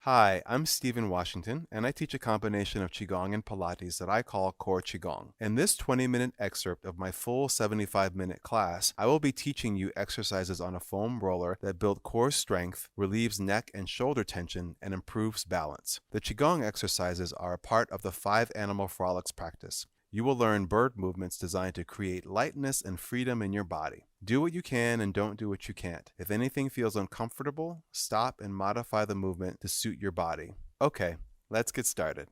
Hi, I'm Stephen Washington, and I teach a combination of Qigong and Pilates that I call Core Qigong. In this 20-minute excerpt of my full 75-minute class, I will be teaching you exercises on a foam roller that build core strength, relieves neck and shoulder tension, and improves balance. The Qigong exercises are a part of the Five Animal Frolics practice. You will learn bird movements designed to create lightness and freedom in your body. Do what you can and don't do what you can't. If anything feels uncomfortable, stop and modify the movement to suit your body. Okay, let's get started.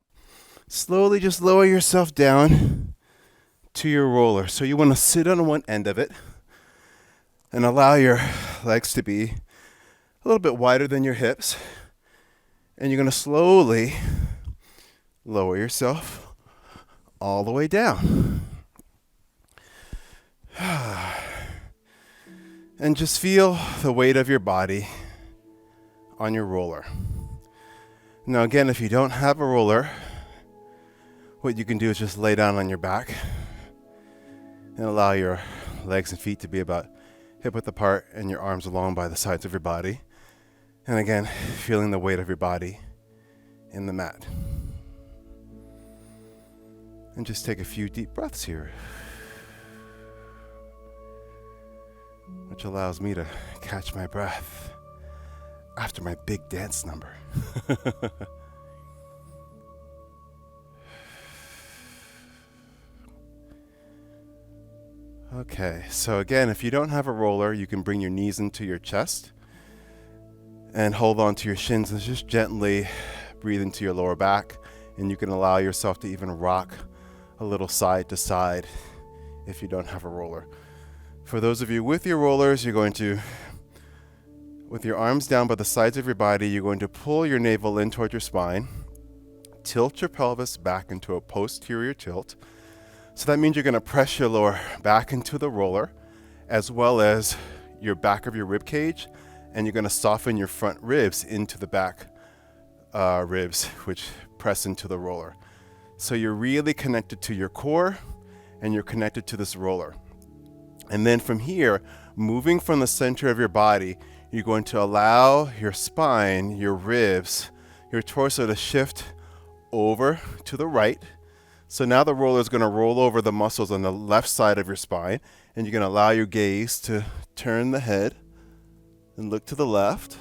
Slowly just lower yourself down to your roller. So you want to sit on one end of it and allow your legs to be a little bit wider than your hips. And you're going to slowly lower yourself all the way down. And just feel the weight of your body on your roller. Now again, if you don't have a roller, what you can do is just lay down on your back and allow your legs and feet to be about hip width apart and your arms along by the sides of your body. And again, feeling the weight of your body in the mat. And just take a few deep breaths here, which allows me to catch my breath after my big dance number. Okay, so again, if you don't have a roller, you can bring your knees into your chest and hold on to your shins and just gently breathe into your lower back. And you can allow yourself to even rock a little side to side if you don't have a roller. For those of you with your rollers, you're going to, with your arms down by the sides of your body, you're going to pull your navel in toward your spine, tilt your pelvis back into a posterior tilt. So that means you're going to press your lower back into the roller, as well as your back of your rib cage, and you're going to soften your front ribs into the back ribs, which press into the roller. So you're really connected to your core, and you're connected to this roller. And then from here, moving from the center of your body, you're going to allow your spine, your ribs, your torso to shift over to the right. So now the roller is going to roll over the muscles on the left side of your spine, and you're going to allow your gaze to turn the head and look to the left.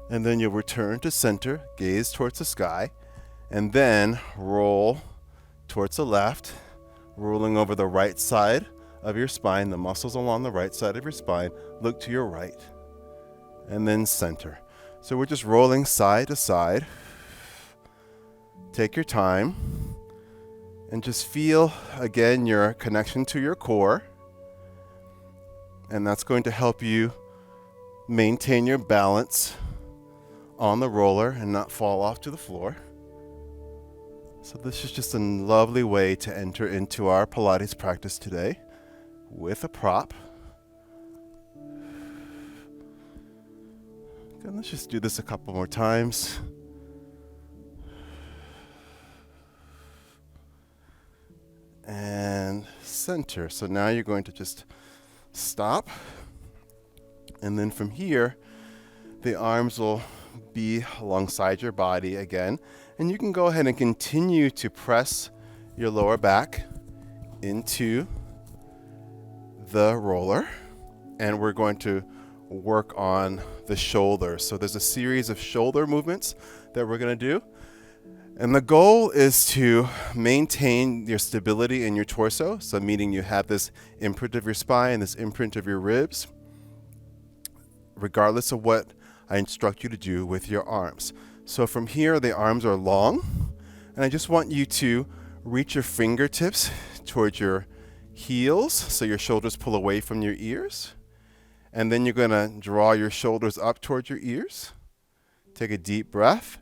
And then you'll return to center, gaze towards the sky, and then roll towards the left, rolling over the right side of your spine, the muscles along the right side of your spine, look to your right, and then center. So we're just rolling side to side. Take your time and just feel again your connection to your core, and that's going to help you maintain your balance on the roller and not fall off to the floor. So this is just a lovely way to enter into our Pilates practice today with a prop. Okay, let's just do this a couple more times. And center. So now you're going to just stop. And then from here, the arms will be alongside your body again. And you can go ahead and continue to press your lower back into the roller. And we're going to work on the shoulders. So there's a series of shoulder movements that we're going to do. And the goal is to maintain your stability in your torso. So meaning you have this imprint of your spine, this imprint of your ribs, regardless of what I instruct you to do with your arms. So from here, the arms are long, and I just want you to reach your fingertips towards your heels, so your shoulders pull away from your ears. And then you're going to draw your shoulders up towards your ears. Take a deep breath,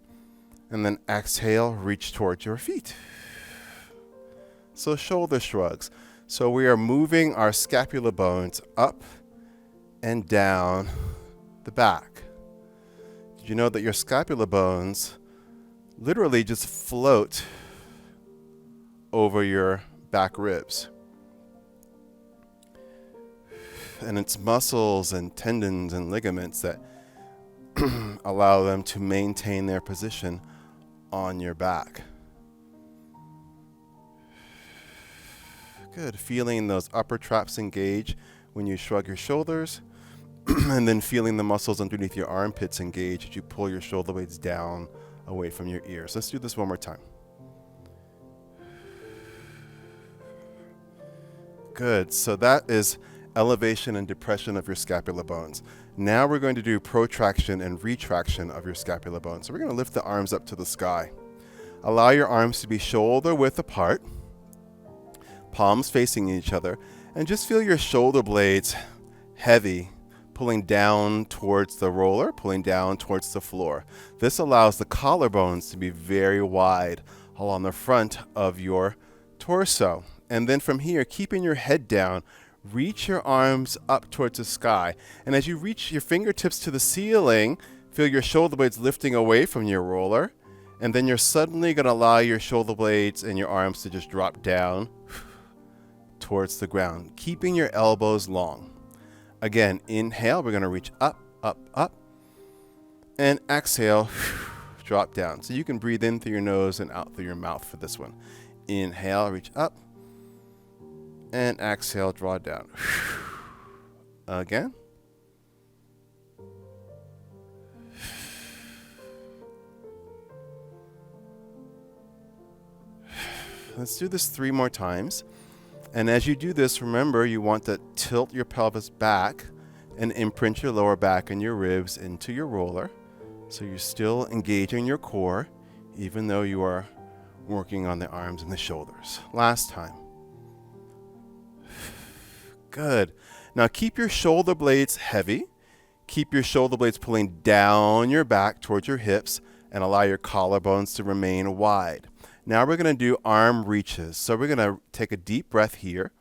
and then exhale, reach towards your feet. So shoulder shrugs. So we are moving our scapular bones up and down the back. Did you know that your scapular bones literally just float over your back ribs? And it's muscles and tendons and ligaments that allow them to maintain their position on your back. Good. Feeling those upper traps engage when you shrug your shoulders, and then feeling the muscles underneath your armpits engage as you pull your shoulder blades down away from your ears. Let's do this one more time. Good. So that is elevation and depression of your scapular bones. Now we're going to do protraction and retraction of your scapular bones. So we're going to lift the arms up to the sky. Allow your arms to be shoulder width apart, palms facing each other, and just feel your shoulder blades heavy, pulling down towards the roller, pulling down towards the floor. This allows the collarbones to be very wide along the front of your torso. And then from here, keeping your head down, reach your arms up towards the sky. And as you reach your fingertips to the ceiling, feel your shoulder blades lifting away from your roller. And then you're suddenly going to allow your shoulder blades and your arms to just drop down towards the ground, keeping your elbows long. Again, inhale, we're going to reach up, up, up. And exhale, drop down. So you can breathe in through your nose and out through your mouth for this one. Inhale, reach up. And exhale, draw down. Again. Let's do this 3 more times. And as you do this, remember you want to tilt your pelvis back and imprint your lower back and your ribs into your roller. So you're still engaging your core, even though you are working on the arms and the shoulders. Last time. Good. Now keep your shoulder blades heavy. Keep your shoulder blades pulling down your back towards your hips and allow your collarbones to remain wide. Now we're going to do arm reaches. So we're going to take a deep breath here.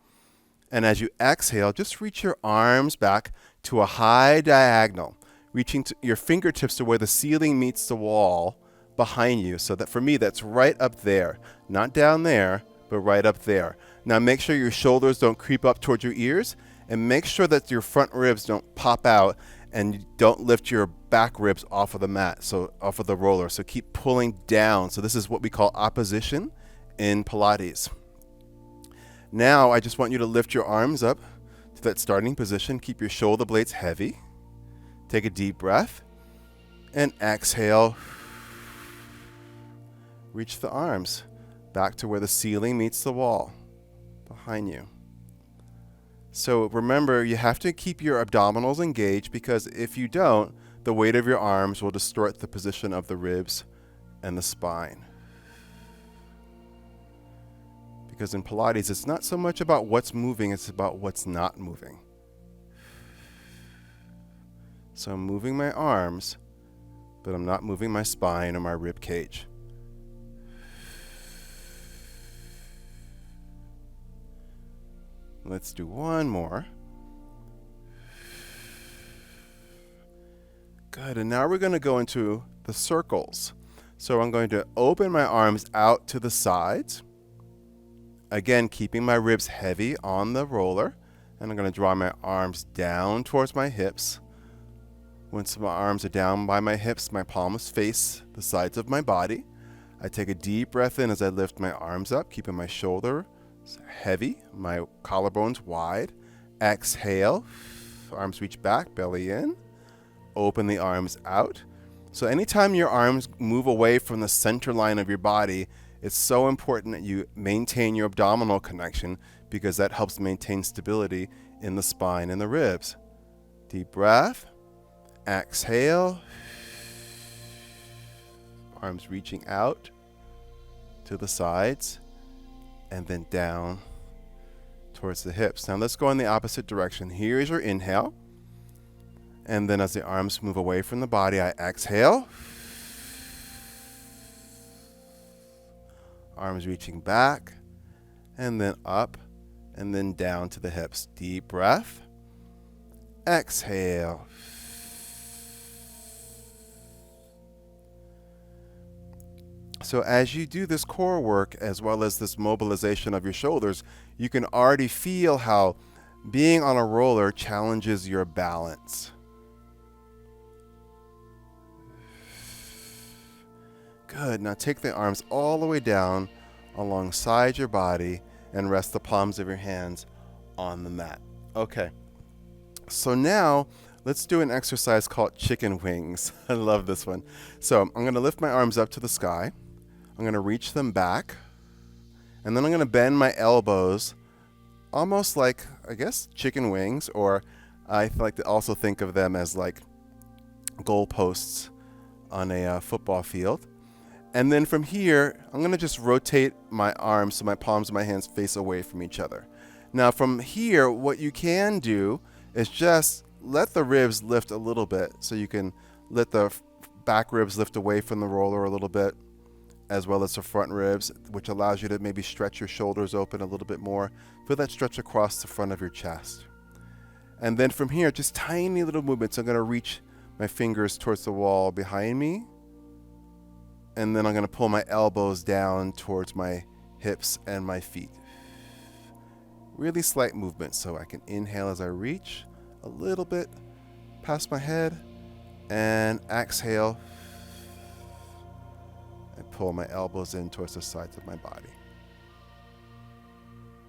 And as you exhale, just reach your arms back to a high diagonal, reaching to your fingertips to where the ceiling meets the wall behind you. So that for me, that's right up there. Not down there, but right up there. Now make sure your shoulders don't creep up towards your ears, and make sure that your front ribs don't pop out and you don't lift your back ribs off of the mat, so off of the roller. So keep pulling down. So this is what we call opposition in Pilates. Now I just want you to lift your arms up to that starting position. Keep your shoulder blades heavy. Take a deep breath and exhale. Reach the arms back to where the ceiling meets the wall behind you. So remember, you have to keep your abdominals engaged, because if you don't, the weight of your arms will distort the position of the ribs and the spine. Because in Pilates, it's not so much about what's moving, it's about what's not moving. So I'm moving my arms, but I'm not moving my spine or my rib cage. Let's do one more. Good, and now we're going to go into the circles. So I'm going to open my arms out to the sides. Again, keeping my ribs heavy on the roller. And I'm going to draw my arms down towards my hips. Once my arms are down by my hips, my palms face the sides of my body. I take a deep breath in as I lift my arms up, keeping my shoulder heavy, my collarbones wide. Exhale, arms reach back, belly in. Open the arms out. So anytime your arms move away from the center line of your body, it's so important that you maintain your abdominal connection, because that helps maintain stability in the spine and the ribs. Deep breath. Exhale. Arms reaching out to the sides and then down towards the hips. Now let's go in the opposite direction. Here is your inhale. And then as the arms move away from the body, I exhale. Arms reaching back and then up and then down to the hips. Deep breath. Exhale. So as you do this core work, as well as this mobilization of your shoulders, you can already feel how being on a roller challenges your balance. Good. Now take the arms all the way down alongside your body and rest the palms of your hands on the mat. Okay. So now let's do an exercise called chicken wings. I love this one. So I'm going to lift my arms up to the sky. I'm going to reach them back. And then I'm going to bend my elbows almost like, I guess, chicken wings, or I like to also think of them as like goalposts on a football field. And then from here, I'm going to just rotate my arms so my palms of my hands face away from each other. Now from here, what you can do is just let the ribs lift a little bit. So you can let the back ribs lift away from the roller a little bit, as well as the front ribs, which allows you to maybe stretch your shoulders open a little bit more. Feel that stretch across the front of your chest. And then from here, just tiny little movements. I'm going to reach my fingers towards the wall behind me. And then I'm going to pull my elbows down towards my hips and my feet. Really slight movement, so I can inhale as I reach a little bit past my head and exhale. I pull my elbows in towards the sides of my body.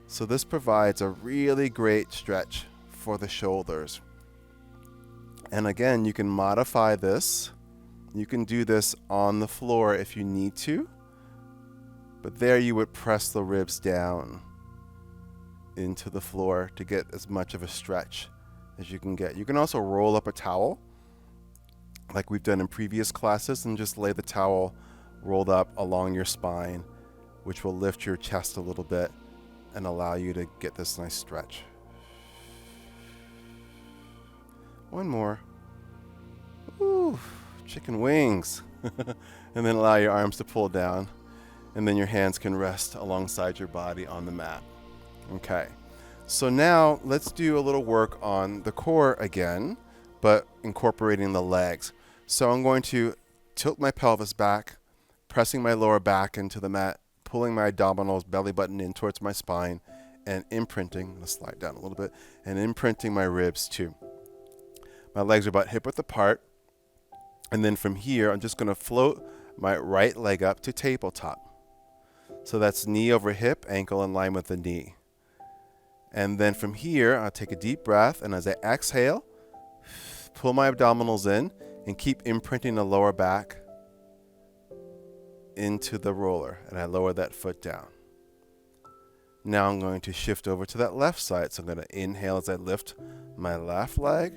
So this provides a really great stretch for the shoulders. And again, you can modify this. You can do this on the floor if you need to, but there you would press the ribs down into the floor to get as much of a stretch as you can get. You can also roll up a towel like we've done in previous classes and just lay the towel rolled up along your spine, which will lift your chest a little bit and allow you to get this nice stretch. One more. Ooh. Chicken wings. And then allow your arms to pull down, and then your hands can rest alongside your body on the mat. Okay, so now let's do a little work on the core again, but incorporating the legs. So I'm going to tilt my pelvis back, pressing my lower back into the mat, pulling my abdominals, belly button in towards my spine, and imprinting, I'm going to slide down a little bit, and imprinting my ribs too. My legs are about hip width apart. And then from here, I'm just going to float my right leg up to tabletop. So that's knee over hip, ankle in line with the knee. And then from here, I'll take a deep breath. And as I exhale, pull my abdominals in and keep imprinting the lower back into the roller. And I lower that foot down. Now I'm going to shift over to that left side. So I'm going to inhale as I lift my left leg.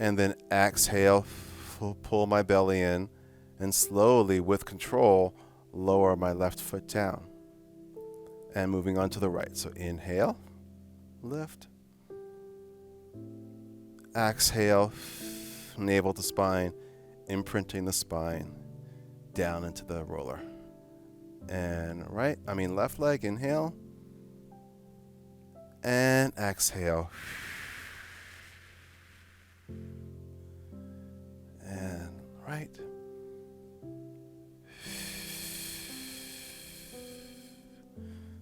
And then exhale, pull my belly in, and slowly, with control, lower my left foot down. And moving on to the right. So inhale, lift. Exhale, navel to spine, imprinting the spine down into the roller. And left leg, inhale. And exhale. And right.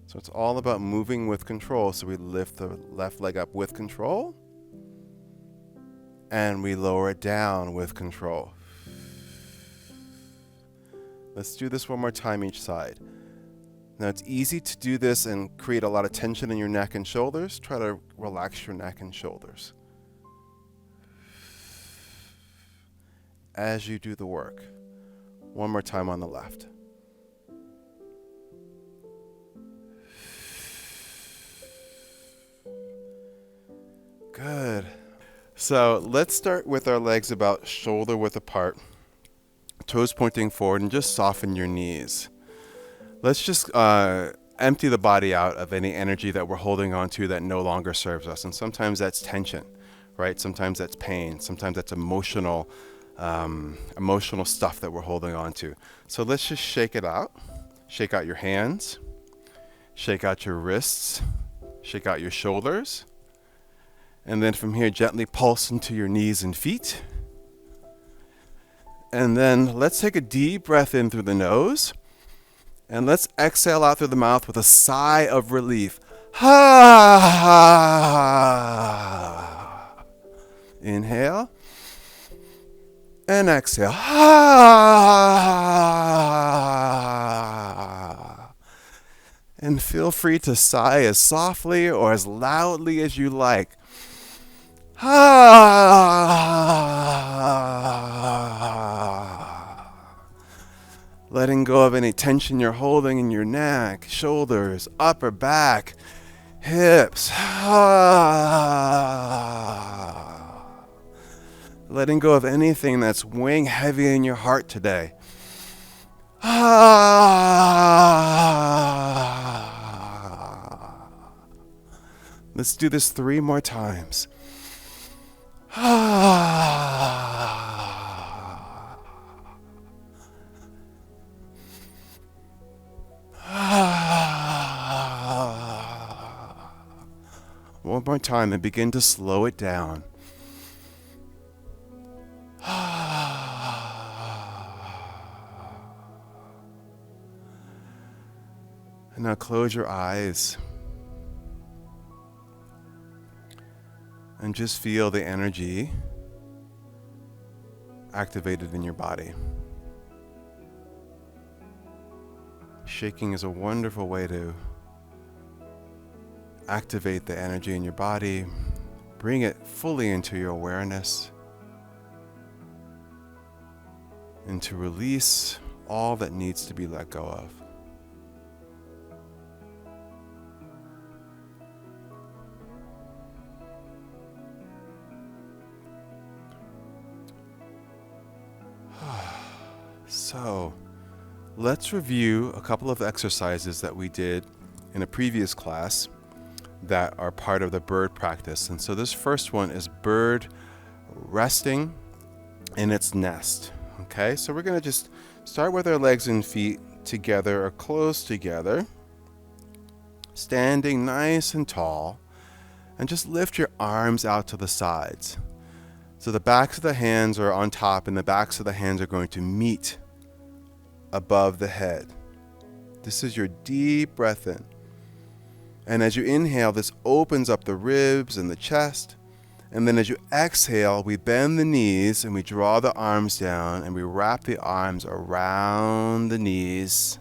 So it's all about moving with control. So we lift the left leg up with control. And we lower it down with control. Let's do this one more time each side. Now it's easy to do this and create a lot of tension in your neck and shoulders. Try to relax your neck and shoulders as you do the work. One more time on the left. Good. So let's start with our legs about shoulder width apart, toes pointing forward, and just soften your knees. Let's just empty the body out of any energy that we're holding on to that no longer serves us. And sometimes that's tension, right? Sometimes that's pain. Sometimes that's emotional stuff that we're holding on to. So let's just shake it out. Shake out your hands. Shake out your wrists. Shake out your shoulders. And then from here, gently pulse into your knees and feet. And then let's take a deep breath in through the nose. And let's exhale out through the mouth with a sigh of relief. Ha! Inhale. And exhale. And feel free to sigh as softly or as loudly as you like. Letting go of any tension you're holding in your neck, shoulders, upper back, hips. Letting go of anything that's weighing heavy in your heart today. Let's do this 3 more times. One more time and begin to slow it down. And now close your eyes and just feel the energy activated in your body. Shaking is a wonderful way to activate the energy in your body, bring it fully into your awareness, and to release all that needs to be let go of. So, let's review a couple of exercises that we did in a previous class that are part of the bird practice. And so this first one is bird resting in its nest. Okay, so we're going to just start with our legs and feet together or close together, standing nice and tall, and just lift your arms out to the sides. So the backs of the hands are on top and the backs of the hands are going to meet above the head. This is your deep breath in. And as you inhale, this opens up the ribs and the chest. And then as you exhale, we bend the knees and we draw the arms down and we wrap the arms around the knees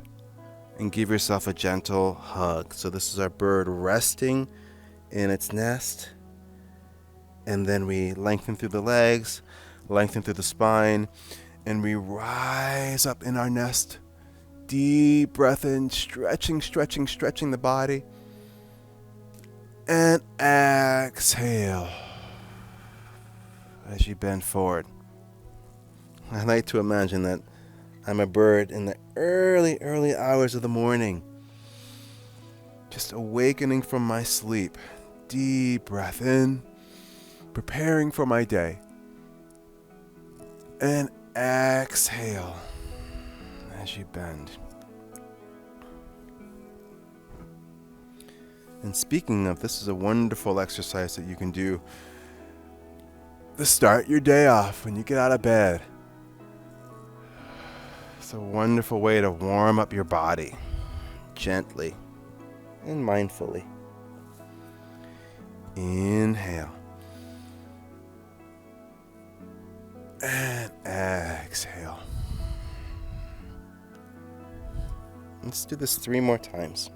and give yourself a gentle hug. So this is our bird resting in its nest. And then we lengthen through the legs, lengthen through the spine, and we rise up in our nest. Deep breath in, stretching the body. And exhale as you bend forward. I like to imagine that I'm a bird in the early hours of the morning, just awakening from my sleep. Deep breath in, preparing for my day. And exhale as you bend. And speaking of, this is a wonderful exercise that you can do to start your day off when you get out of bed. It's a wonderful way to warm up your body gently and mindfully. Inhale. And exhale. Let's do this 3 more times.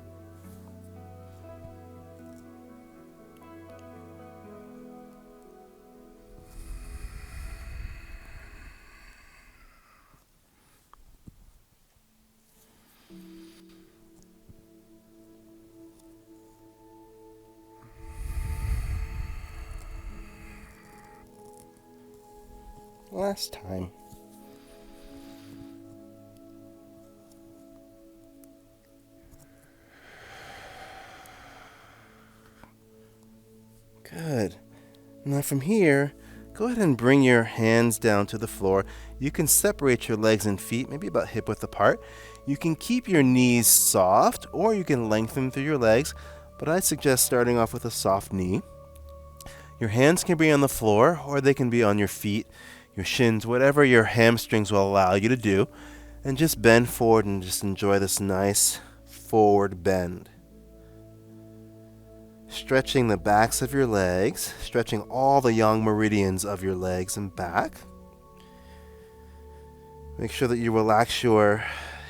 Last time. Good. Now from here, go ahead and bring your hands down to the floor. You can separate your legs and feet, maybe about hip width apart. You can keep your knees soft, or you can lengthen through your legs, but I suggest starting off with a soft knee. Your hands can be on the floor, or they can be on your feet, your shins, whatever your hamstrings will allow you to do. And just bend forward and just enjoy this nice forward bend. Stretching the backs of your legs, stretching all the young meridians of your legs and back. Make sure that you relax your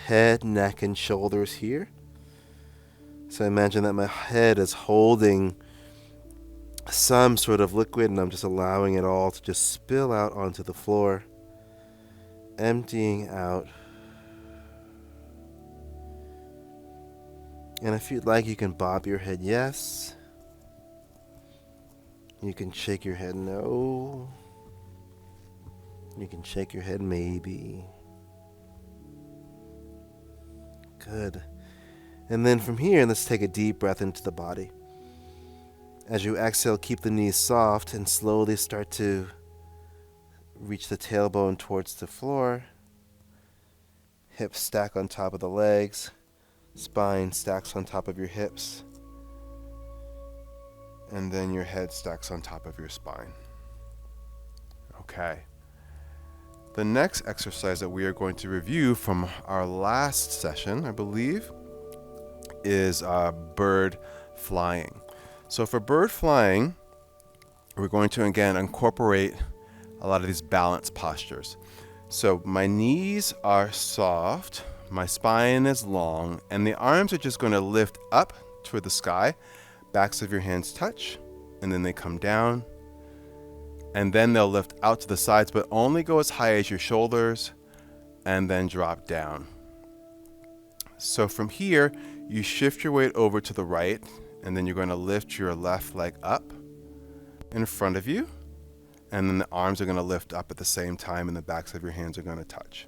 head, neck, and shoulders here. So imagine that my head is holding some sort of liquid and I'm just allowing it all to just spill out onto the floor, emptying out. And if you'd like, you can bob your head yes. You can shake your head no. You can shake your head maybe. Good. And then from here, let's take a deep breath into the body. As you exhale, keep the knees soft and slowly start to reach the tailbone towards the floor. Hips stack on top of the legs. Spine stacks on top of your hips. And then your head stacks on top of your spine. Okay. The next exercise that we are going to review from our last session, I believe, is bird flying. So for bird flying, we're going to again incorporate a lot of these balance postures. So my knees are soft, my spine is long, and the arms are just going to lift up toward the sky. Backs of your hands touch, and then they come down. And then they'll lift out to the sides, but only go as high as your shoulders, and then drop down. So from here, you shift your weight over to the right, and then you're going to lift your left leg up in front of you, and then the arms are going to lift up at the same time, and the backs of your hands are going to touch.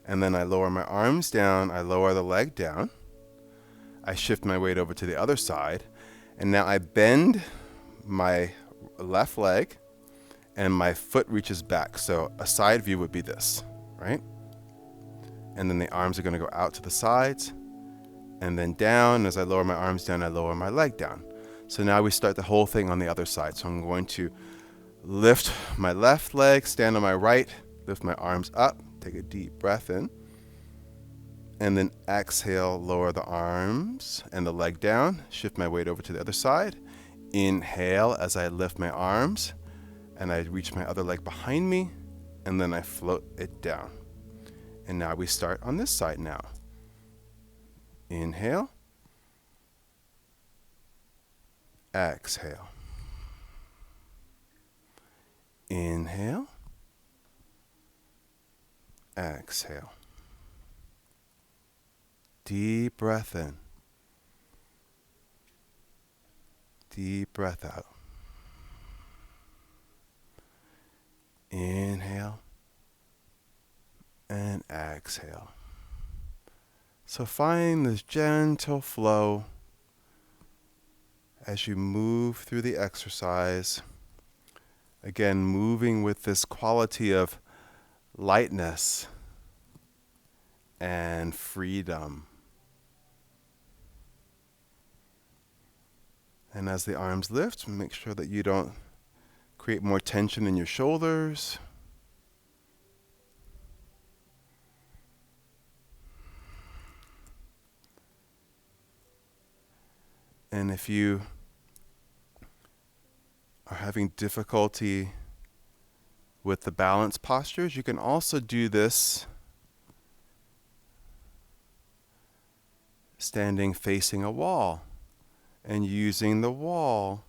And then I lower my arms down, I lower the leg down, I shift my weight over to the other side, and now I bend my left leg, and my foot reaches back. So a side view would be this, right? And then the arms are going to go out to the sides, and then down. As I lower my arms down, I lower my leg down. So now we start the whole thing on the other side. So I'm going to lift my left leg, stand on my right, lift my arms up, take a deep breath in, and then exhale, lower the arms and the leg down, shift my weight over to the other side. Inhale as I lift my arms and I reach my other leg behind me, and then I float it down. And now we start on this side now. Inhale. Exhale. Inhale. Exhale. Deep breath in. Deep breath out. Inhale and exhale. So find this gentle flow as you move through the exercise. Again, moving with this quality of lightness and freedom. And as the arms lift, make sure that you don't create more tension in your shoulders. And if you are having difficulty with the balance postures, you can also do this standing facing a wall and using the wall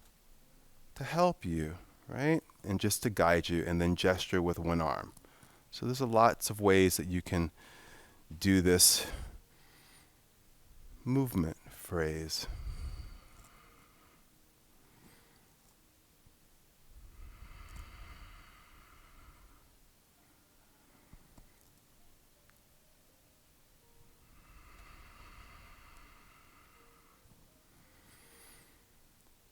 to help you, right? And just to guide you, and then gesture with one arm. So there's lots of ways that you can do this movement phrase.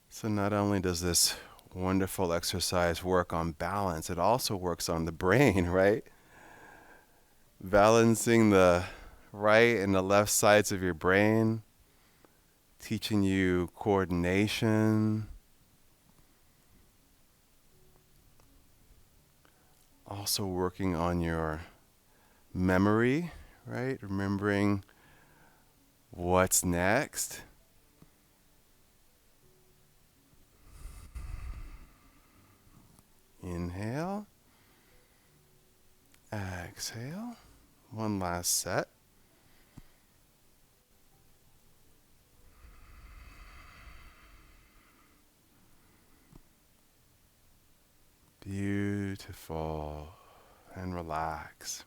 So not only does this wonderful exercise work on balance, it also works on the brain, right? Balancing the right and the left sides of your brain, teaching you coordination, also working on your memory, right? Remembering what's next. Inhale. Exhale. One last set. Beautiful. And relax.